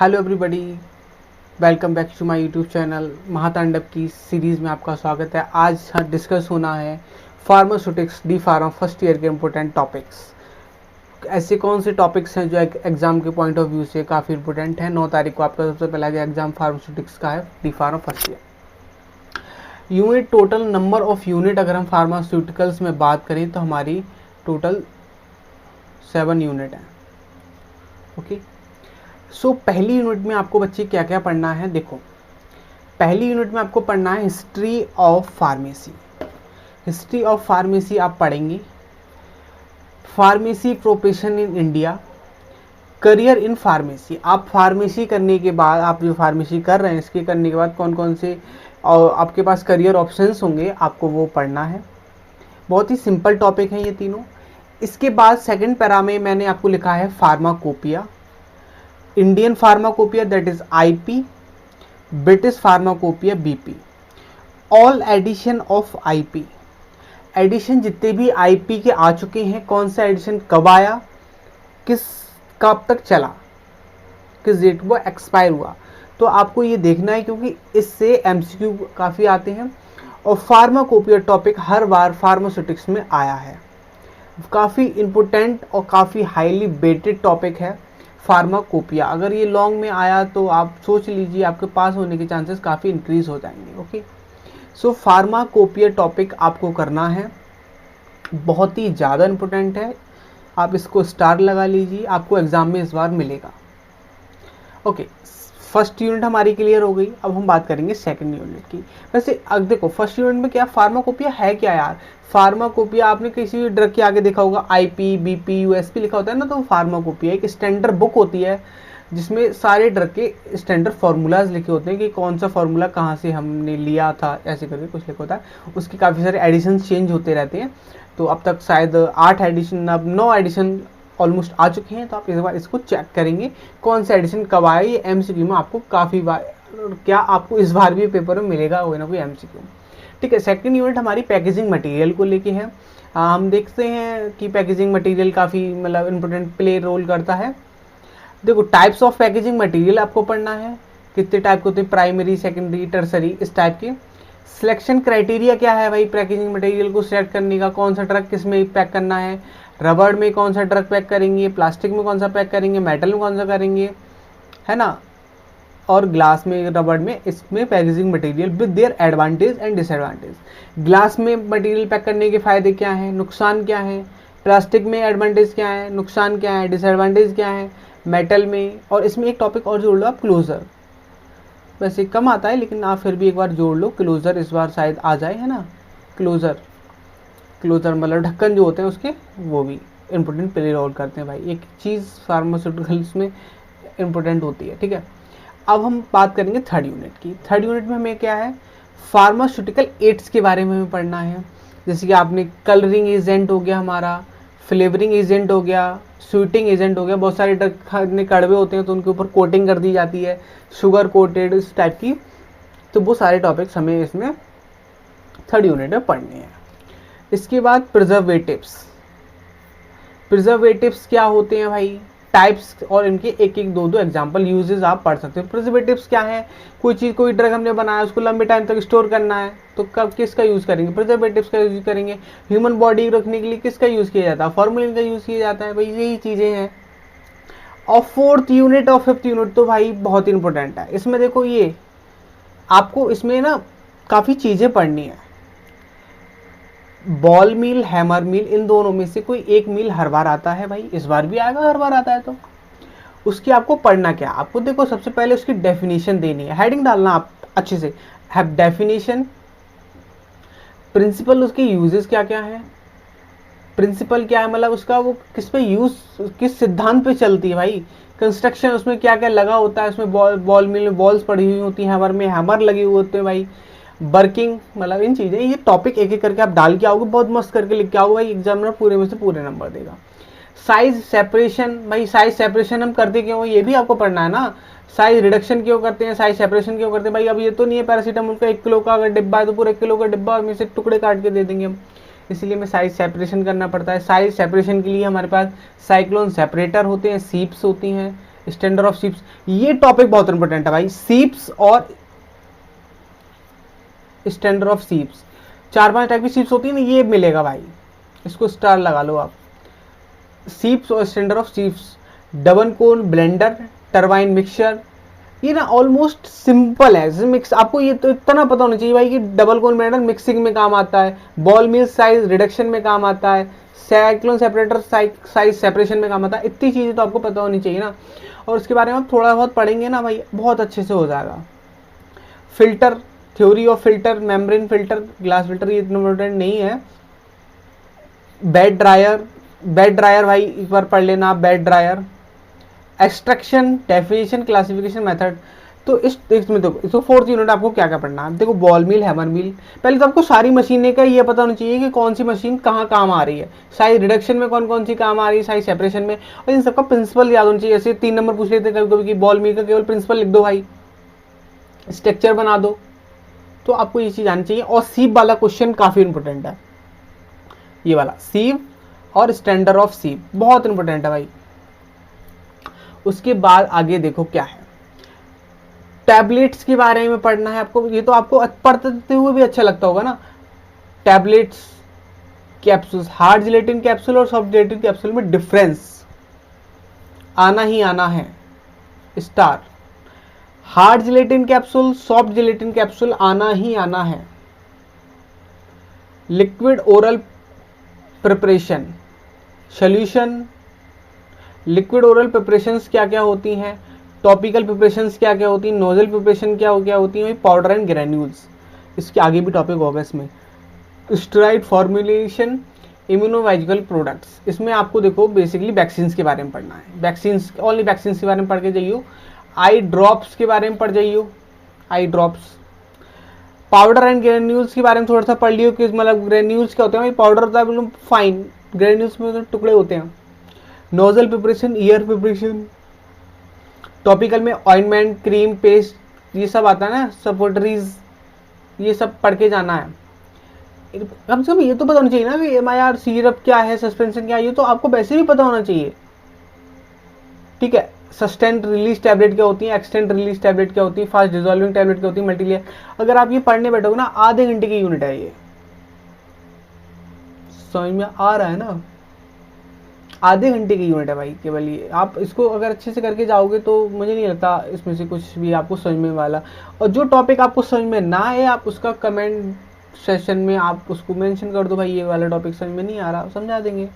Hello everybody, welcome back to my YouTube channel. Mahatandav की series में आपका स्वागत है। आज डिस्कस होना है pharmaceutics D pharma first year के इम्पोर्टेंट टॉपिक्स। ऐसे कौन से टॉपिक्स हैं जो एग्जाम के पॉइंट ऑफ व्यू से काफ़ी इंपॉर्टेंट है। 9 तारीख को आपका सबसे पहला एग्जाम फार्मास्यूटिक्स का है, D pharma first year. Unit, total number of unit अगर हम फार्मास्यूटिकल्स में बात करें तो हमारी टोटल 7 यूनिट हैं। ओके, सो पहली यूनिट में आपको बच्चे क्या क्या पढ़ना है। देखो, पहली यूनिट में आपको पढ़ना है history of pharmacy. History of pharmacy आप पढ़ेंगे। Pharmacy profession in India, career in pharmacy. आप फार्मेसी करने के बाद, आप जो फार्मेसी कर रहे हैं इसके करने के बाद कौन कौन से और आपके पास करियर ऑप्शंस होंगे, आपको वो पढ़ना है। बहुत ही सिंपल टॉपिक है ये तीनों। इसके बाद सेकंड पैरा में मैंने आपको लिखा है pharmacopoeia, Indian pharmacopoeia that is IP, British pharmacopoeia BP. All edition of IP, edition जितने भी आईपी के आ चुके हैं, कौन सा एडिशन कब आया, किस कब तक चला, किस डेट को एक्सपायर हुआ, तो आपको ये देखना है क्योंकि इससे एमसीक्यू काफ़ी आते हैं। और फार्माकोपिया टॉपिक हर बार फार्मास्यूटिक्स में आया है, काफ़ी इम्पोर्टेंट और काफ़ी हाईली वेटेड टॉपिक है फार्माकोपिया। अगर ये लॉन्ग में आया तो आप सोच लीजिए आपके पास होने के चांसेस काफ़ी इंक्रीज हो जाएंगे। ओके, सो फार्माकोपिया टॉपिक आपको करना है, बहुत ही ज़्यादा इम्पोर्टेंट है। आप इसको स्टार लगा लीजिए, आपको एग्जाम में इस बार मिलेगा। ओके, फर्स्ट यूनिट हमारी क्लियर हो गई। अब हम बात करेंगे सेकंड यूनिट की। वैसे अब देखो, फर्स्ट यूनिट में क्या फार्माकोपिया है क्या यार। फार्माकोपिया आपने किसी भी ड्रग के आगे देखा होगा आईपी, बीपी, यूएसपी लिखा होता है ना, तो फार्माकोपिया एक स्टैंडर्ड बुक होती है जिसमें सारे ड्रग के स्टैंडर्ड फार्मूलाज लिखे होते हैं कि कौन सा फार्मूला कहाँ से हमने लिया था, ऐसे करके कुछ लिखा होता है। उसके काफ़ी सारे एडिशन चेंज होते रहते हैं। तो अब तक शायद 8 एडिशन, अब 9 एडिशन ऑलमोस्ट आ चुके हैं। तो आप इस बार इसको चेक करेंगे कौन सा एडिशन कब आया। ये एमसीक्यू में आपको काफ़ी बार, क्या आपको इस बार भी पेपर में मिलेगा कोई ना कोई एमसीक्यू। ठीक है, सेकंड यूनिट हमारी पैकेजिंग मटेरियल को लेके है। हम देखते हैं कि पैकेजिंग मटेरियल काफ़ी मतलब इम्पोर्टेंट प्ले रोल करता है। देखो, टाइप्स ऑफ पैकेजिंग मटेरियल आपको पढ़ना है, कितने टाइप के होते हैं, प्राइमरी, सेकेंडरी, टर्सरी, इस टाइप के। सिलेक्शन क्राइटेरिया क्या है भाई पैकेजिंग मटेरियल को सिलेक्ट करने का, कौन सा ड्रग किस में पैक करना है, रबड़ में कौन सा ड्रग पैक करेंगे, प्लास्टिक में कौन सा पैक करेंगे, मेटल में कौन सा करेंगे, है ना, और ग्लास में, रबड़ में, इसमें packaging material with their advantage and disadvantage. Glass में मटेरियल पैक करने के फ़ायदे क्या हैं, नुकसान क्या है, प्लास्टिक में एडवांटेज क्या है, नुकसान क्या है, डिसएडवांटेज क्या है, मेटल में। और इसमें एक टॉपिक और जोड़ लो आप, क्लोजर। वैसे कम आता है लेकिन आप फिर भी एक बार जोड़ लो, क्लोजर इस बार शायद आ जाए, है ना। क्लोजर, क्लोजर मतलब ढक्कन जो होते हैं उसके, वो भी इम्पोर्टेंट प्ले रोल करते हैं भाई। एक चीज़ फार्मास्यूटिकल्स में इम्पोर्टेंट होती है। ठीक है, अब हम बात करेंगे थर्ड यूनिट की। थर्ड यूनिट में हमें क्या है, फार्मास्यूटिकल एड्स के बारे में हमें पढ़ना है। जैसे कि आपने कलरिंग एजेंट हो गया हमारा, फ्लेवरिंग एजेंट हो गया, स्वीटिंग एजेंट हो गया। बहुत सारे ड्रग खाने कड़वे होते हैं तो उनके ऊपर कोटिंग कर दी जाती है, शुगर कोटेड, इस टाइप की। तो वो सारे टॉपिक्स हमें इसमें थर्ड यूनिट में पढ़ने हैं। इसके बाद प्रिजर्वेटिव्स। प्रिजर्वेटिव्स क्या होते हैं भाई, टाइप्स, और इनके एक एक दो दो एग्जांपल यूजेस आप पढ़ सकते हो। प्रिजर्वेटिव्स क्या है, कोई चीज़, कोई ड्रग हमने बनाया, उसको लंबे टाइम तक स्टोर करना है तो कब किसका यूज़ करेंगे, प्रिजर्वेटिव्स का यूज़ करेंगे। ह्यूमन बॉडी रखने के लिए किसका यूज़ किया जाता है, फॉर्मेलिन का यूज़ किया जाता है भाई, यही चीज़ें हैं। और फोर्थ यूनिट और फिफ्थ यूनिट तो भाई बहुत इंपॉर्टेंट है। इसमें देखो, ये आपको इसमें ना काफ़ी चीज़ें पढ़नी है। बॉल मिल, हैमर मिल, इन दोनों में से कोई एक मिल हर बार आता है भाई, इस बार भी आएगा, हर बार आता है। तो उसकी आपको पढ़ना क्या, आपको देखो सबसे पहले उसकी डेफिनेशन देनी है, हेडिंग डालना आप अच्छे से, हैव डेफिनेशन, प्रिंसिपल, उसके यूजेस क्या क्या है, प्रिंसिपल क्या है मतलब उसका वो किस पे यूज, किस सिद्धांत पे चलती है भाई, कंस्ट्रक्शन उसमें क्या क्या लगा होता है, उसमें बॉल मिल में बॉल्स पड़ी हुई होती हैं, हैमर में हैमर लगे हुए होते हैं भाई, वर्किंग, मतलब इन चीज़ें, ये टॉपिक एक एक करके आप डाल के आओगे, बहुत मस्त करके लिख के आओगे भाई, एग्जामिनर पूरे में से पूरे नंबर देगा। साइज सेपरेशन, भाई साइज सेपरेशन हम करते क्यों, ये भी आपको पढ़ना है ना। साइज रिडक्शन क्यों करते हैं, साइज सेपरेशन क्यों करते हैं भाई। अब ये तो नहीं है पैरासीटामोल का 1 किलो का अगर डिब्बा है तो पूरा 1 किलो का डिब्बा और में से टुकड़े काट के दे देंगे हम, इसलिए हमें साइज सेपरेशन करना पड़ता है। साइज सेपरेशन के लिए हमारे पास साइक्लोन सेपरेटर होते हैं, सीप्स होती हैं, स्टैंडर्ड ऑफ शीप्स, ये टॉपिक बहुत इंपॉर्टेंट है भाई। सीप्स और स्टैंडर्ड ऑफ सीप्स, 4-5 टाइप की सीप्स होती है ना, ये मिलेगा भाई, इसको स्टार लगा लो आप। सीप्स और स्टैंडर्ड ऑफ सीप्स, double cone blender, turbine mixture, ये ना ऑलमोस्ट सिंपल है। जैसे मिक्स, आपको ये तो इतना पता होना चाहिए भाई कि डबल कोन ब्लेंडर मिक्सिंग में काम आता है, बॉल मिल साइज रिडक्शन में काम आता है, साइक्लोन सेपरेटर साइज सेपरेशन में काम आता है। इतनी चीज़ें तो आपको पता होनी चाहिए ना, और उसके बारे में आप थोड़ा बहुत पढ़ेंगे ना भाई, बहुत अच्छे से हो जाएगा। Filter, theory of filter, membrane filter, glass filter, ये इतना इम्पोर्टेंट नहीं है। बेड ड्रायर, बेड ड्रायर भाई एक बार पढ़ लेना आप, bed dryer. Extraction, definition, classification method. तो इसमें देखो, इसको 4th यूनिट आपको क्या क्या पढ़ना है। देखो बॉल मिल, हैमर मिल, पहले तो आपको सारी मशीनें का ये पता होना चाहिए कि कौन सी मशीन कहाँ काम आ रही है, साइज रिडक्शन में कौन कौन सी काम आ रही है, साइज सेपरेशन में, और इन सबका प्रिंसिपल याद होना चाहिए। जैसे 3 नंबर पूछ लेते कभी कभी कि बॉल मिल का केवल प्रिंसिपल लिख दो भाई, स्ट्रक्चर बना दो, तो आपको ये चीज़ आनी चाहिए। और सीव वाला क्वेश्चन काफ़ी इंपॉर्टेंट है, ये वाला सीव और स्टैंडर्ड ऑफ सीव बहुत इंपॉर्टेंट है भाई। उसके बाद आगे देखो क्या है, टैबलेट्स के बारे में पढ़ना है आपको। ये तो आपको पढ़ते हुए भी अच्छा लगता होगा ना। Tablets, capsules, hard gelatin capsule और सॉफ्ट जिलेटिन कैप्सूल में डिफरेंस आना ही आना है, star. Hard gelatin capsule, soft gelatin capsule आना ही आना है। Liquid oral preparation, solution, liquid oral preparations क्या क्या होती हैं, टॉपिकल प्रिपरेशंस क्या क्या होती हैं, नोजल प्रिपरेशन क्या होती है, पाउडर एंड ग्रेन्यूल्स, इसके आगे भी टॉपिक होगा इसमें। स्टेरॉइड फॉर्मुलेशन, इम्यूनोलॉजिकल प्रोडक्ट्स, इसमें आपको देखो बेसिकली वैक्सीन्स के बारे में पढ़ना है। वैक्सीन्स, ओनली वैक्सीन्स के बारे में पढ़ के जाइयो। आई ड्रॉप्स के बारे में पढ़ जाइयो, eye drops. Powder and granules के बारे में थोड़ा सा पढ़ लियो कि मतलब ग्रेन्यूल्स क्या होते हैं भाई, पाउडर होता है बिल्कुल फाइन, ग्रेन्यूल्स में तो टुकड़े होते हैं। Nozzle preparation, year preparation, topical में ऑइंटमेंट, क्रीम, पेस्ट, ये सब आता है ना, सपोर्टरीज, ये सब पढ़ के जाना है। कम से कम ये तो पता होना चाहिए ना कि एमआईआर सिरप क्या है, सस्पेंशन क्या है, ये तो आपको वैसे भी पता होना चाहिए। ठीक है, सस्टेंट रिलीज टैबलेट क्या होती है, एक्सटेंट रिलीज टैबलेट क्या होती है, फास्ट डिजोल्विंग टैबलेट क्या होती है, मल्टीलेयर। अगर आप ये पढ़ने बैठोगे ना, आधे घंटे की यूनिट है ये, समझ में आ रहा है ना, आधे घंटे की यूनिट है भाई केवल ये। आप इसको अगर अच्छे से करके जाओगे तो मुझे नहीं लगता इसमें से कुछ भी आपको समझ में वाला। और जो टॉपिक आपको समझ में ना आए, आप उसका कमेंट सेशन में आप उसको मेंशन कर दो, भाई ये वाला टॉपिक समझ में नहीं आ रहा, समझा देंगे।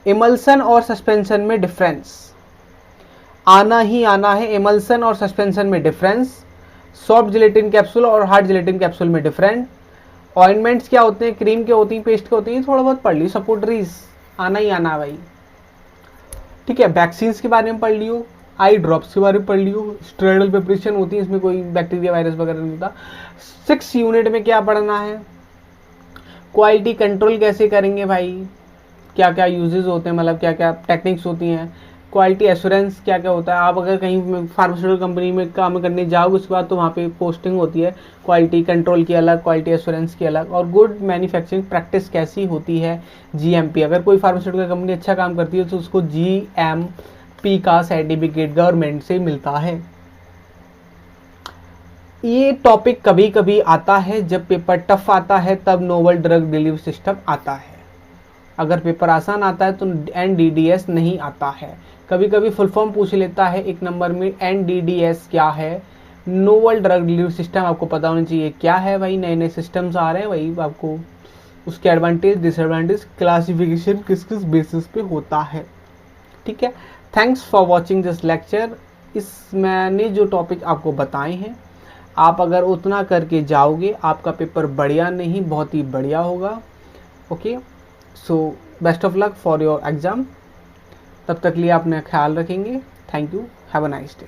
इमल्सन और सस्पेंशन में डिफरेंस आना ही आना है, इमल्सन और सस्पेंशन में डिफरेंस। सॉफ्ट जिलेटिन कैप्सूल और हार्ड जिलेटिन कैप्सूल में डिफरेंट। ऑइंटमेंट्स क्या होते हैं, क्रीम क्या होती है, पेस्ट क्या होती है, थोड़ा बहुत पढ़ ली। सपोर्टरीज आना ही आना भाई। ठीक है, वैक्सीन्स के बारे में पढ़ लियो, आई ड्रॉप्स के बारे में पढ़ लियो, स्टेरॉइडल प्रिपरेशन होती है, इसमें कोई बैक्टीरिया वायरस वगैरह नहीं होता। 6 यूनिट में क्या पढ़ना है, क्वालिटी कंट्रोल कैसे करेंगे भाई, क्या क्या यूजेस होते हैं, मतलब क्या क्या टेक्निक्स होती हैं। क्वालिटी एश्योरेंस क्या क्या होता है, आप अगर कहीं फार्मास्यूटिकल कंपनी में काम करने जाओगे उसके बाद तो वहाँ पे पोस्टिंग होती है, क्वालिटी कंट्रोल की अलग, क्वालिटी एश्योरेंस की अलग। और गुड मैन्युफैक्चरिंग प्रैक्टिस कैसी होती है, जीएमपी। अगर कोई फार्मास्यूटिकल कंपनी अच्छा काम करती है तो उसको जीएमपी का सर्टिफिकेट गवर्नमेंट से मिलता है। ये टॉपिक कभी कभी आता है जब पेपर टफ आता है, तब नोवल ड्रग डिलीवरी सिस्टम आता है। अगर पेपर आसान आता है तो एनडीडीएस नहीं आता है। कभी कभी फुल फॉर्म पूछ लेता है एक नंबर में, एनडीडीएस क्या है, नोवल ड्रग डिलीवरी सिस्टम। आपको पता होना चाहिए क्या है भाई, नए नए सिस्टम्स आ रहे हैं भाई, आपको उसके एडवांटेज डिसएडवांटेज क्लासिफिकेशन किस किस बेसिस पे होता है। ठीक है, thanks for watching this lecture. इस मैंने जो टॉपिक आपको बताए हैं, आप अगर उतना करके जाओगे आपका पेपर बढ़िया नहीं बहुत ही बढ़िया होगा। Okay, so best of luck for your exam. तब तक लिए अपना ख्याल रखेंगे। Thank you, have a nice day.